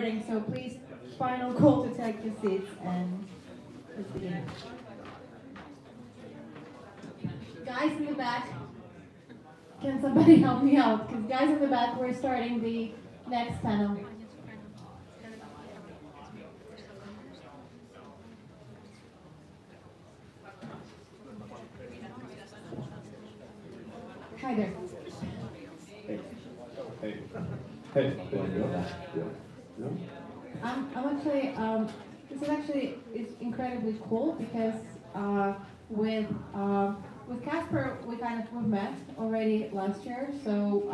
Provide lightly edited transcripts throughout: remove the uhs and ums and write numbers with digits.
starting, so please, final call to take your seats and let's begin. Guys in the back, can somebody help me out? Because guys in the back, we're starting the next panel. Hi there. Hey. I'm actually, this is incredibly cool because with Casper we've met already last year, so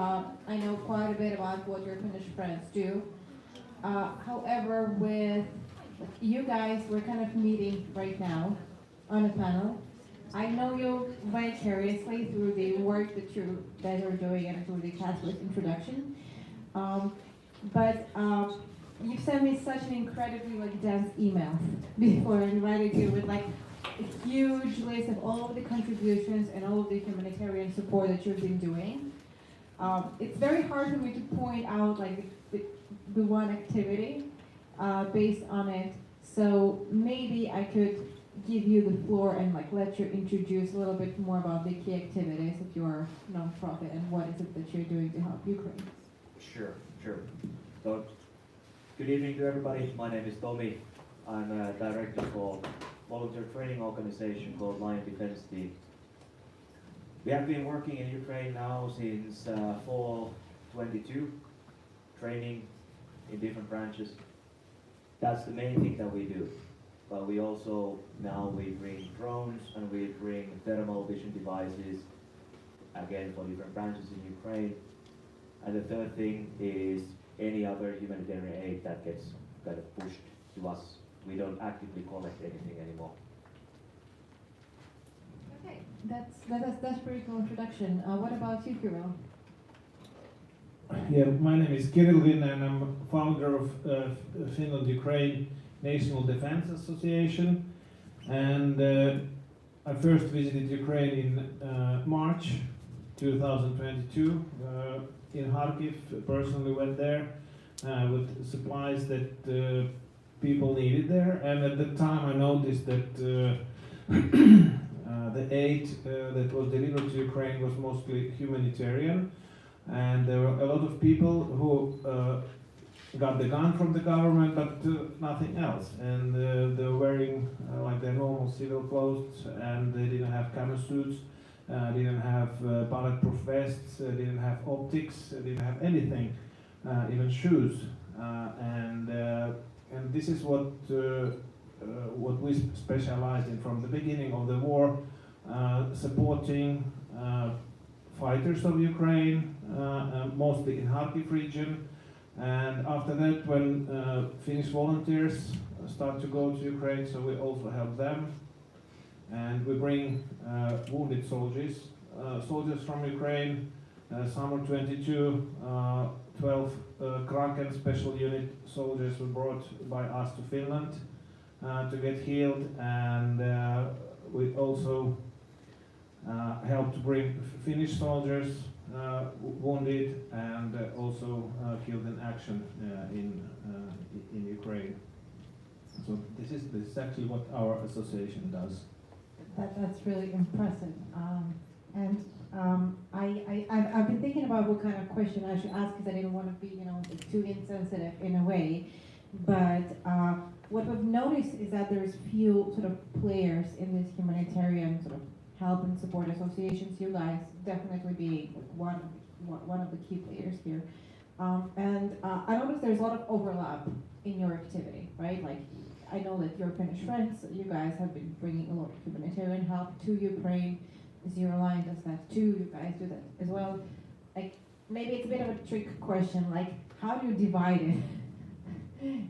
I know quite a bit about what your Finnish friends do. However, with you guys, we're kind of meeting right now on a panel. I know you vicariously through the work that you guys are doing and through the Casper's introduction. But you sent me such an incredibly dense email before I invited you with a huge list of all of the contributions and all of the humanitarian support that you've been doing. It's very hard for me to point out the one activity based on it. So maybe I could give you the floor and let you introduce a little bit more about the key activities of your nonprofit and what is it that you're doing to help Ukraine. Sure. So, good evening to everybody. My name is Tommy. I'm a director for volunteer training organization called Lion Defense Team. We have been working in Ukraine now since fall 22, training in different branches. That's the main thing that we do. But we also, now we bring drones and we bring thermal vision devices, again for different branches in Ukraine. And the third thing is any other humanitarian aid that gets kind of pushed to us. We don't actively collect anything anymore. Okay, that's pretty cool introduction. What about you, Kirill? Yeah, my name is Kirill Vinne and I'm founder of Finland-Ukraine National Defense Association. And I first visited Ukraine in March 2022. In Kharkiv, personally went there with supplies that people needed there. And at the time I noticed that the aid that was delivered to Ukraine was mostly humanitarian. And there were a lot of people who got the gun from the government, but nothing else. And they were wearing their normal civil clothes, and they didn't have camera suits, didn't have bulletproof vests, didn't have optics, didn't have anything, even shoes. And this is what we specialized in from the beginning of the war, supporting fighters of Ukraine, mostly in Kharkiv region. And after that, when Finnish volunteers start to go to Ukraine, so we also help them. And we bring wounded soldiers from Ukraine. Summer 22, 12 Kraken special unit soldiers were brought by us to Finland to get healed. And we also helped to bring Finnish soldiers wounded and also killed in action in Ukraine. So this is actually what our association does. That's really impressive. I've been thinking about what kind of question I should ask because I didn't want to be, too insensitive in a way. But what we've noticed is that there's few sort of players in this humanitarian sort of help and support associations. You guys definitely being one of the key players here. I noticed there's a lot of overlap in your activity, right? I know that your Finnish friends, you guys have been bringing a lot of humanitarian help to Ukraine. Zero Line does that too. You guys do that as well. Maybe it's a bit of a trick question. How do you divide it?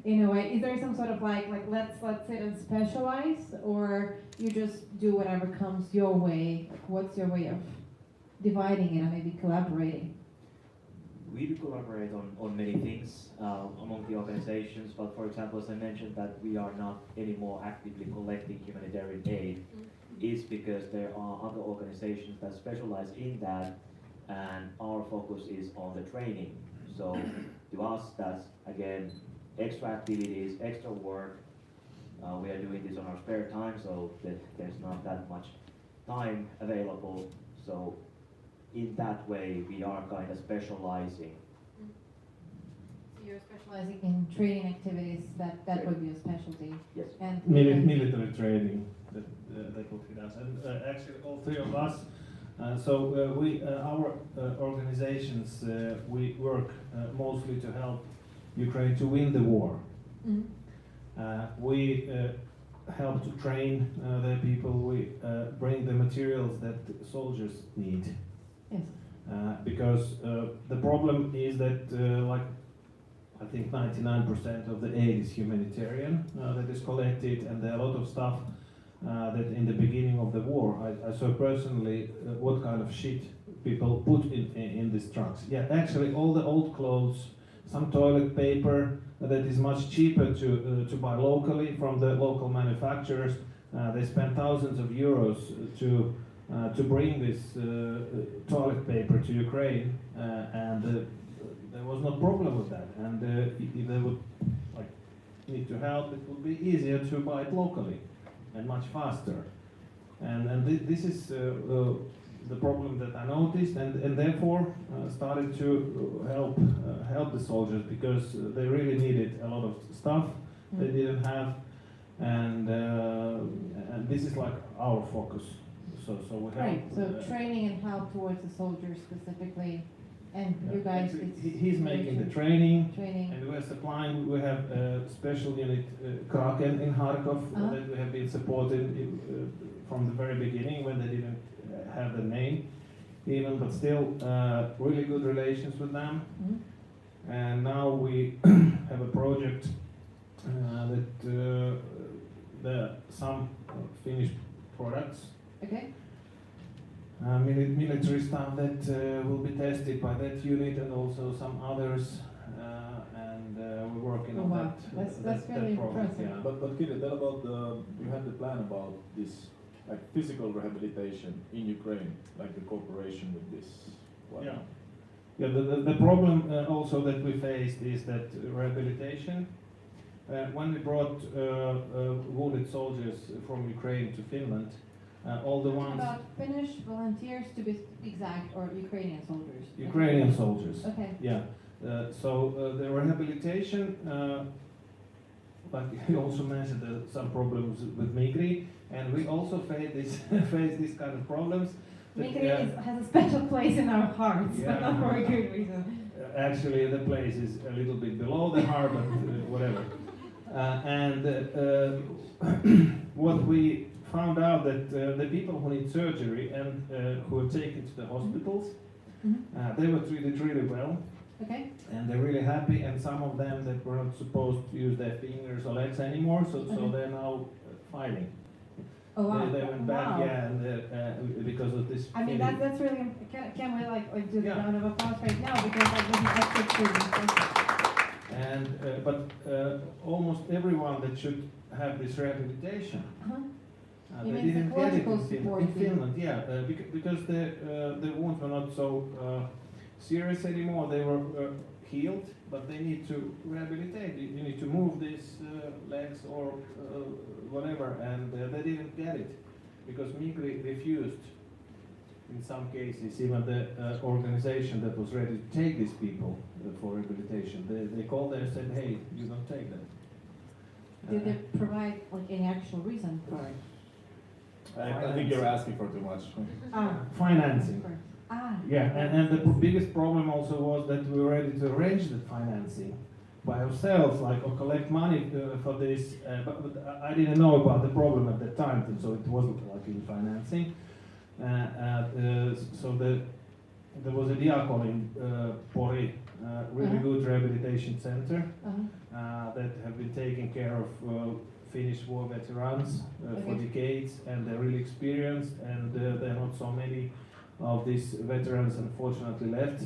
In a way, is there some sort of let's sit and specialize, or you just do whatever comes your way? What's your way of dividing it and maybe collaborating? We do collaborate on many things among the organizations, but for example, as I mentioned that we are not anymore actively collecting humanitarian aid, is because there are other organizations that specialize in that, and our focus is on the training. So to us, that's again extra activities, extra work. We are doing this on our spare time, so there's not that much time available. So in that way, we are kind of specializing. So you're specializing in training activities, that would be a specialty. Yes. And Military training, that what he does. And actually all three of us, our organizations, we work mostly to help Ukraine to win the war. Mhm. We help to train the people, we bring the materials that soldiers need. Yes. Because the problem is that I think 99% of the aid is humanitarian that is collected, and there are a lot of stuff that in the beginning of the war, I saw personally what kind of shit people put in these trucks. Yeah, actually all the old clothes, some toilet paper that is much cheaper to buy locally from the local manufacturers. They spend thousands of euros to bring this toilet paper to Ukraine, and there was no problem with that. And if they would need to help, it would be easier to buy it locally and much faster. And this is the problem that I noticed, and therefore started to help the soldiers, because they really needed a lot of stuff they didn't have, and this is like our focus. So we help. Right. So training and help towards the soldiers specifically, and you guys. Actually, he's making the training. Training. And we're supplying. We have a special unit, Kraken in Kharkov, that we have been supporting from the very beginning when they didn't have the name even, but still really good relations with them. Mm-hmm. And now we have a project that some finished products, Okay. military stuff that will be tested by that unit and also some others, and we're working on that. That's really program, impressive. yeah. But Kiri, tell about you had the plan about this, like physical rehabilitation in Ukraine, like the cooperation with this one. Yeah. Yeah, the problem also that we faced is that rehabilitation, when we brought wounded soldiers from Ukraine to Finland, all the ones... About Finnish volunteers, to be exact, or Ukrainian soldiers? Ukrainian soldiers. Okay. Yeah. So the rehabilitation, but you also mentioned some problems with Migri, and we also face these kind of problems. Migri has a special place in our hearts, but Yeah. not for a good reason. Actually, the place is a little bit below the heart, but whatever. What we found out that the people who need surgery and who are taken to the hospitals, they were treated really well. Okay. And they're really happy, and some of them that were not supposed to use their fingers or legs anymore, so they're now fighting. Oh wow. They went back, Wow. yeah, and because of this. I mean feeling. that's really. Can we like do the Yeah. round of applause right now, because I wasn't expecting. And but almost everyone that should have this rehabilitation, You they mean didn't get it psychological in support, Finland. Yeah, because the wounds were not so serious anymore. They were healed, but they need to rehabilitate. You need to move these legs or whatever, and they didn't get it because Migri refused. In some cases, even the organization that was ready to take these people for rehabilitation, they called them and said, "Hey, you don't take them." Did they provide like any actual reason for it? I think you're asking for too much. Financing. Ah. Yeah, and the biggest problem also was that we were ready to arrange the financing by ourselves, like, or collect money for this, but I didn't know about the problem at that time, so it wasn't like in financing. So there was a Diakon in Pori, really good rehabilitation center that have been taking care of Finnish war veterans for decades, and they're really experienced, and there are not so many of these veterans unfortunately left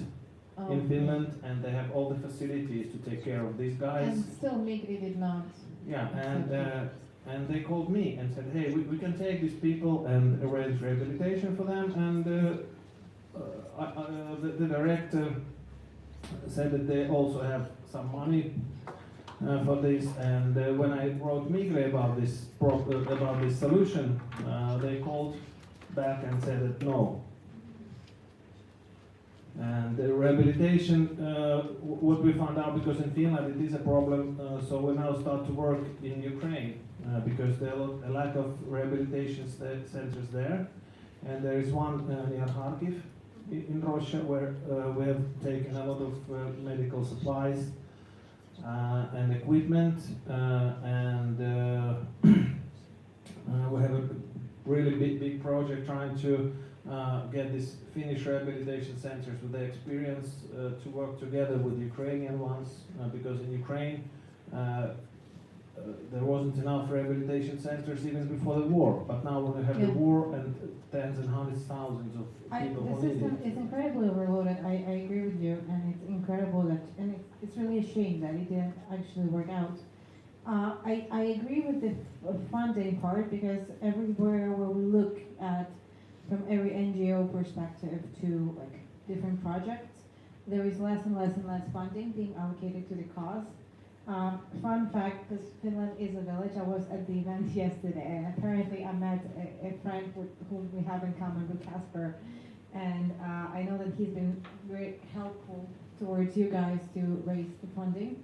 in Finland, and they have all the facilities to take care of these guys. And still Migri did not. Yeah, and they called me and said, "Hey, we can take these people and arrange rehabilitation for them." And the director said that they also have some money for this. And when I wrote Migre about this solution, they called back and said that no. And the rehabilitation, what we found out, because in Finland it is a problem, so we now start to work in Ukraine because there are a lack of rehabilitation centers there. And there is one near Kharkiv in Russia where we have taken a lot of medical supplies and equipment, and we have a really big project trying to get these Finnish rehabilitation centers with the experience to work together with Ukrainian ones, because in Ukraine there wasn't enough rehabilitation centers even before the war. But now when we have the war and tens and hundreds of thousands of people The who need system it. is incredibly overloaded. I agree with you, and it's incredible that, and it's really a shame that it didn't actually work out. I agree with the funding part, because everywhere where we look at, from every NGO perspective to like different projects, there is less and less and less funding being allocated to the cause. Fun fact, because Finland is a village, I was at the event yesterday, and apparently I met a friend whom we have in common with Casper, and I know that he's been very helpful towards you guys to raise the funding.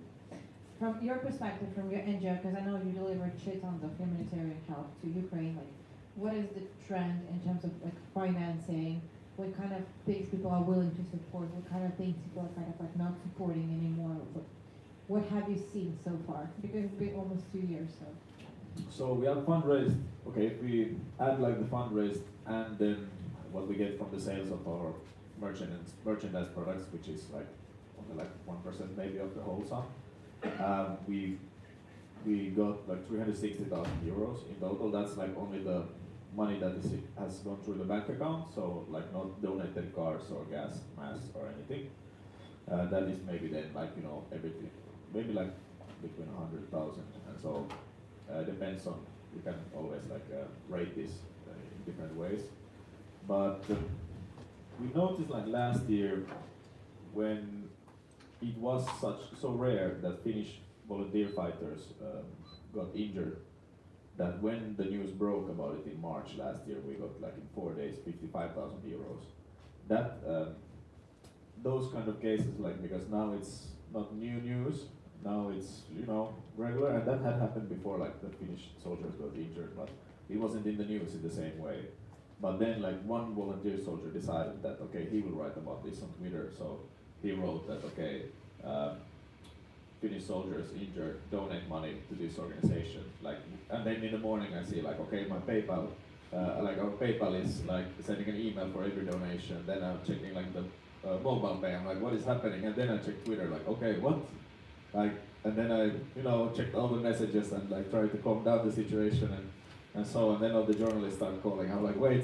From your perspective, from your NGO, because I know you delivered shit tons of humanitarian help to Ukraine, like what is the trend in terms of like financing? What kind of things people are willing to support? What kind of things people are kind of like not supporting anymore? What have you seen so far? Because it's been almost 2 years, so. So we have fundraised, okay, if we add like the fundraised and then what we get from the sales of our merchandise products, which is like only like 1% maybe of the whole sum, we got like 360,000 euros in total. That's like only the money that has gone through the bank account, so like not donated cars or gas masks or anything. That is maybe then like, you know, everything, maybe like between 100,000, and so depends on, you can always like rate this in different ways. But we noticed like last year when it was so rare that Finnish volunteer fighters got injured, that when the news broke about it in March last year, we got like in 4 days 55,000 euros. That those kind of cases, like, because now it's not new news, now it's, you know, regular, and that had happened before, like the Finnish soldiers got injured, but it wasn't in the news in the same way. But then like one volunteer soldier decided that okay, he will write about this on Twitter, so he wrote that okay, Finnish soldiers injured, donate money to this organization. Like, and then in the morning I see like okay, my PayPal, like our PayPal is like sending an email for every donation. Then I'm checking like the mobile pay. I'm like, what is happening? And then I check Twitter, like okay, what? Like, and then I, you know, checked all the messages and like tried to calm down the situation and so. And then all the journalists start calling. I'm like, wait,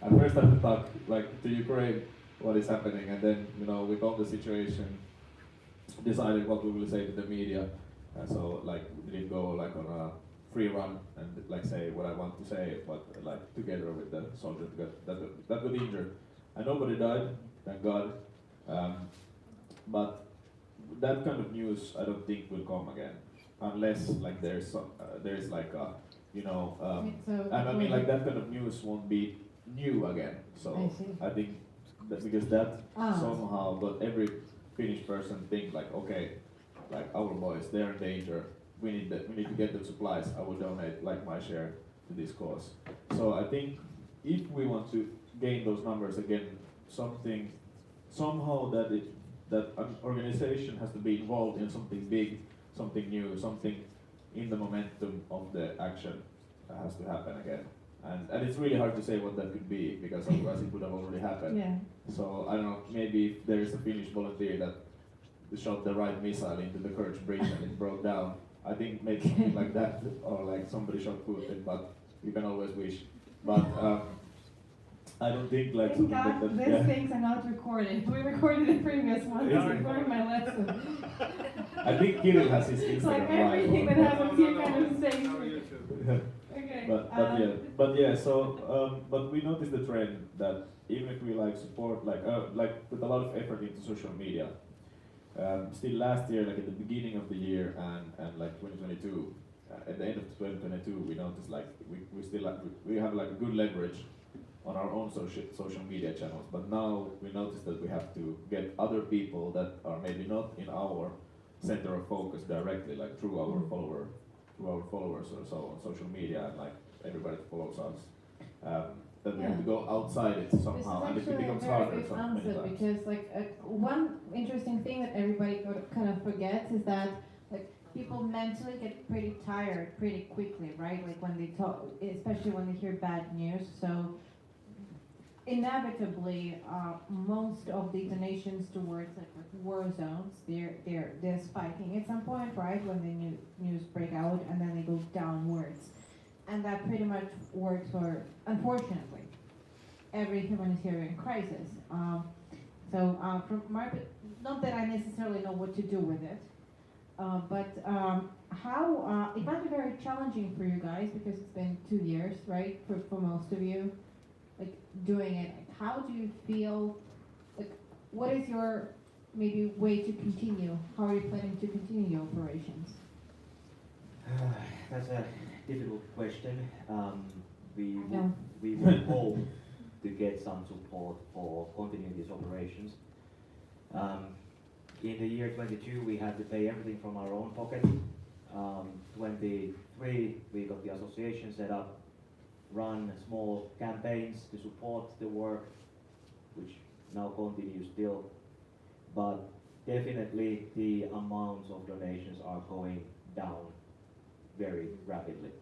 I first have to talk like to Ukraine, what is happening, and then, you know, we calmed the situation, decided what we will say to the media, and so like we didn't go like on a free run and like say what I want to say, but like together with the soldiers that got injured, and nobody died, thank God. But that kind of news I don't think will come again, unless like there's like a, you know, and I mean like that kind of news won't be new again. So I think that because that somehow got every Finnish person think like, okay, like our boys, they're in danger. We need to get them supplies. I will donate like my share to this cause. So I think if we want to gain those numbers again, somehow that an organization has to be involved in something big, something new, something in the momentum of the action has to happen again. And it's really hard to say what that could be, because otherwise it would have already happened. Yeah. So I don't know, maybe if there is a Finnish volunteer that shot the right missile into the Kerch Bridge and it broke down, I think maybe something like that, or like somebody shot Putin, but you can always wish. But I don't think like Thank something God like that. these things are not recorded. We recorded the previous one. Yeah. I learned my lesson. I think Kirill has his It's like Instagram everything that live. happens here kind of stays. Yeah. Okay. But yeah. So but we noticed the trend that even if we like support like put a lot of effort into social media, Still last year, like at the beginning of the year and like 2022, at the end of 2022, we noticed like we still we have like a good leverage on our own social media channels, but now we notice that we have to get other people that are maybe not in our center of focus directly, like through our followers or so on social media, and like everybody follows us. That we have to go outside it somehow, and it becomes harder many times. Because like one interesting thing that everybody kind of forgets is that like people mentally get pretty tired pretty quickly, right? Like when they talk, especially when they hear bad news. So inevitably, most of the donations towards like war zones, they're spiking at some point, right? When the news break out, and then they go downwards, and that pretty much works for, unfortunately, every humanitarian crisis. From my, not that I necessarily know what to do with it, but how it might be very challenging for you guys because it's been 2 years, right, for most of you. Like doing it, how do you feel, like what is your maybe way to continue? How are you planning to continue your operations? That's a difficult question. We would hope to get some support for continuing these operations. In the year 22 we had to pay everything from our own pocket. 23 we got the association set up, run small campaigns to support the work, which now continues still, but definitely the amounts of donations are going down very rapidly,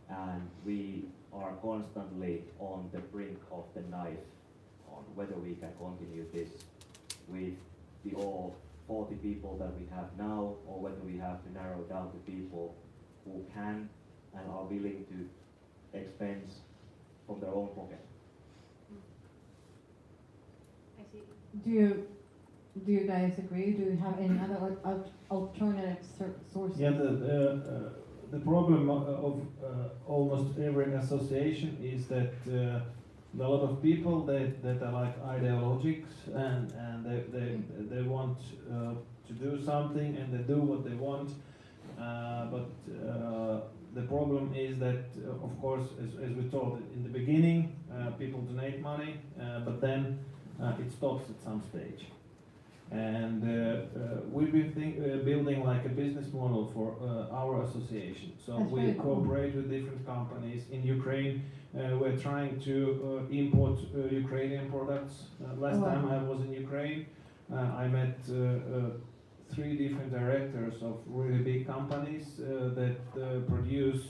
and we are constantly on the brink of the knife on whether we can continue this with the all 40 people that we have now, or whether we have to narrow down to people who can and are willing to expense from their own pocket. I see. Do you guys agree? Do you have any other alternative sources? Yeah, the problem of almost every association is that a lot of people that are like ideologics and they want to do something and they do what they want, but the problem is that, of course, as we told in the beginning, people donate money, but then it stops at some stage. And we've been building like a business model for our association. So That's we very cool. cooperate with different companies. In Ukraine, we're trying to import Ukrainian products. Last time I was in Ukraine, I met 3 different directors of really big companies that produce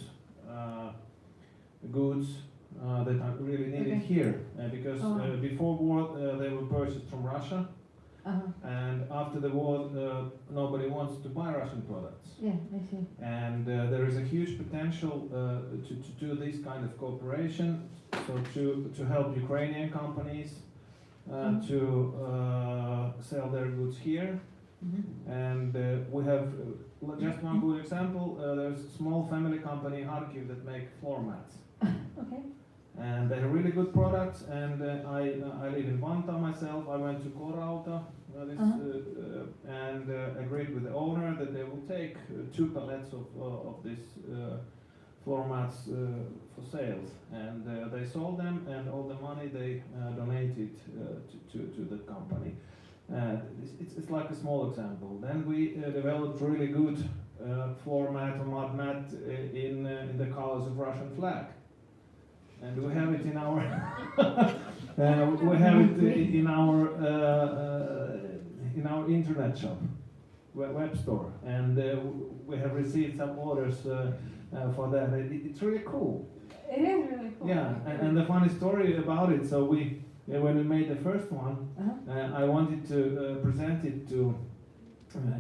goods that are really needed here, because before war they were purchased from Russia, and after the war nobody wants to buy Russian products. Yeah, I see. And there is a huge potential to do this kind of cooperation, so to help Ukrainian companies to sell their goods here. And we have just one good example. There's a small family company in Kharkiv that make floor mats. Okay. And they have really good products. And I live in Vantaa myself. I went to Korauta and agreed with the owner that they will take 2 pallets of these floor mats for sales. And they sold them, and all the money they donated to the company. It's like a small example. Then we developed really good floor mat or mud mat in the colors of Russian flag, and we have it in our in our internet shop, web store, and we have received some orders for that. It's really cool. It is really cool. Yeah, and the funny story about it. So when we made the first one, I wanted to present it to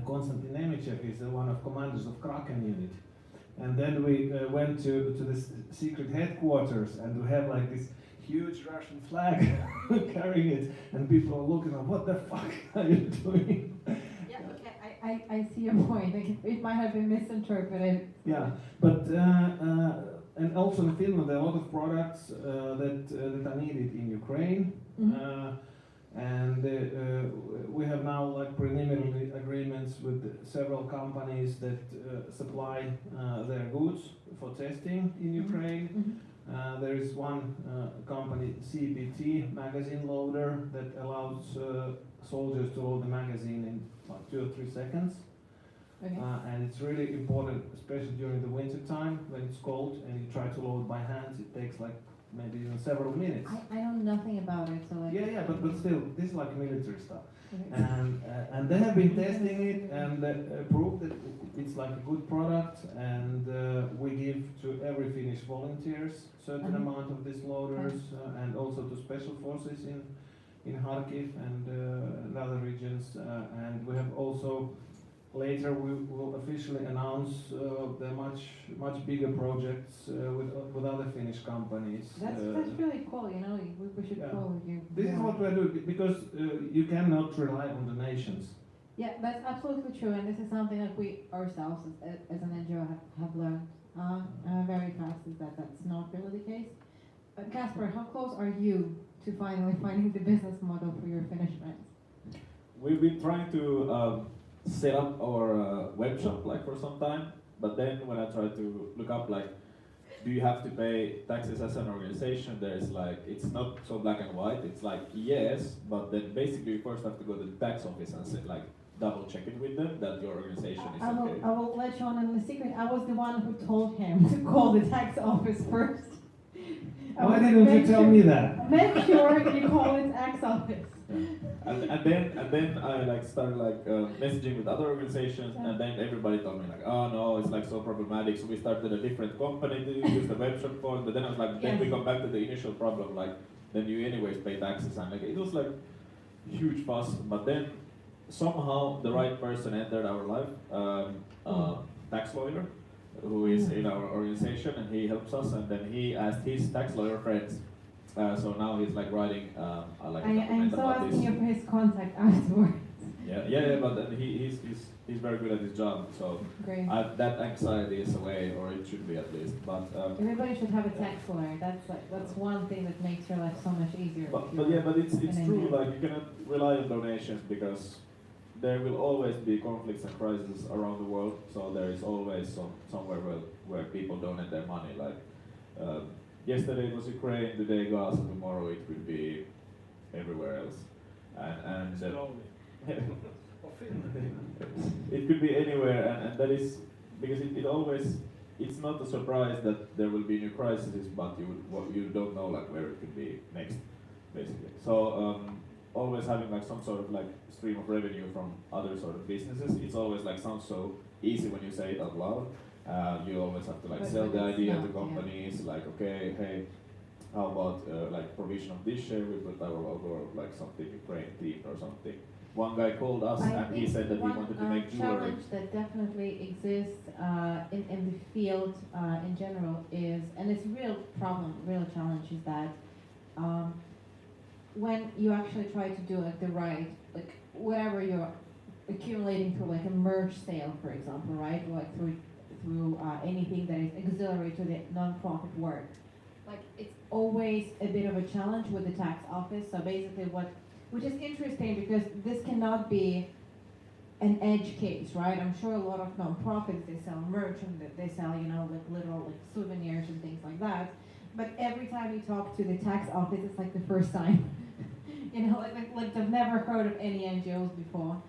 Konstantin Nemichev. He's one of commanders of Kraken unit. And then we went to the secret headquarters, and we have like this huge Russian flag carrying it, and people are looking at, what the fuck are you doing? Yeah, okay, I see your point. Like, it might have been misinterpreted. Yeah, but and also in Finland there are a lot of products that are needed in Ukraine. And we have now like preliminary agreements with several companies that supply their goods for testing in Ukraine. There is one company, CBT, magazine loader, that allows soldiers to load the magazine in like 2 or 3 seconds. Okay. And it's really important, especially during the winter time when it's cold and you try to load by hands. It takes like maybe even several minutes. I know nothing about it, so like. Yeah, but still, this is like military stuff. Okay. And they have been testing it and proved that it's like a good product. And we give to every Finnish volunteers certain amount of these loaders and also to special forces in Kharkiv and other regions. And we have also. Later we will officially announce the much bigger projects with other Finnish companies. That's really cool, you know, we should call you. This is what we're doing because you cannot rely on donations. Yeah, that's absolutely true, and this is something that we ourselves as an NGO have learned very fast, is that that's not really the case. Kasper, how close are you to finally finding the business model for your Finnish friends? We've been trying to set up our web shop like for some time, but then when I try to look up like, do you have to pay taxes as an organization, there's like, it's not so black and white, it's like yes, but then basically you first have to go to the tax office and say, like double check it with them that your organization is okay. I will let you on in the secret. I was the one who told him to call the tax office first. Why didn't you tell me that? Make sure you call the tax office. And then I like started like messaging with other organizations, and then everybody told me like, oh no, it's like so problematic. So we started a different company to use the web shop for. But then I was like, then we come back to the initial problem, like then you anyways pay taxes, and like it was like huge fuss. But then somehow the right person entered our life, tax lawyer, who is in our organization, and he helps us. And then he asked his tax lawyer friends. So now he's like writing like a document I'm so about asking this. you for his contact afterwards. Yeah, but then he's very good at his job, so Great. that anxiety is away, or it should be at least. But Everybody should have a tax lawyer. That's one thing that makes your life so much easier. but it's an true. NGO. Like you cannot rely on donations because there will always be conflicts and crises around the world. So there is always somewhere where people donate their money. Like yesterday it was Ukraine, today Gaza, tomorrow it will be everywhere else, and it could be anywhere, and that is because it always, it's not a surprise that there will be new crises, but you don't know like where it could be next, basically. So always having like some sort of like stream of revenue from other sort of businesses, it's always like sounds so easy when you say it out loud. You always have to like sell the idea to companies, like okay, hey, how about like provision of this share, we put our logo or like something Ukraine themed or something. One guy called us and he said that he wanted to make jewelry. One challenge that definitely exists in the field in general is, and it's a real problem, real challenge, is that when you actually try to do like the right, like whatever you're accumulating through like a merch sale, for example, right, like through anything that is auxiliary to the non-profit work, like it's always a bit of a challenge with the tax office. So basically which is interesting because this cannot be an edge case, right? I'm sure a lot of non-profits, they sell merch and they sell, you know, like literal like souvenirs and things like that. But every time you talk to the tax office, it's like the first time. You know, like they've never heard of any NGOs before,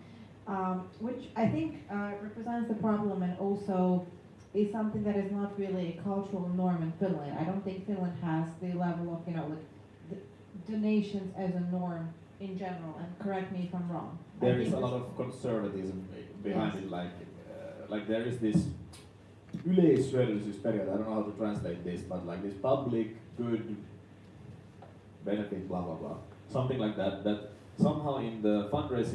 which I think represents the problem, and also is something that is not really a cultural norm in Finland. I don't think Finland has the level of, you know, like donations as a norm in general, and correct me if I'm wrong. There is a lot of conservatism behind it, like there is this yleishyödyllisyysperiaate, I don't know how to translate this, but like this public good benefit, blah blah blah, something like that, that somehow in the fundraising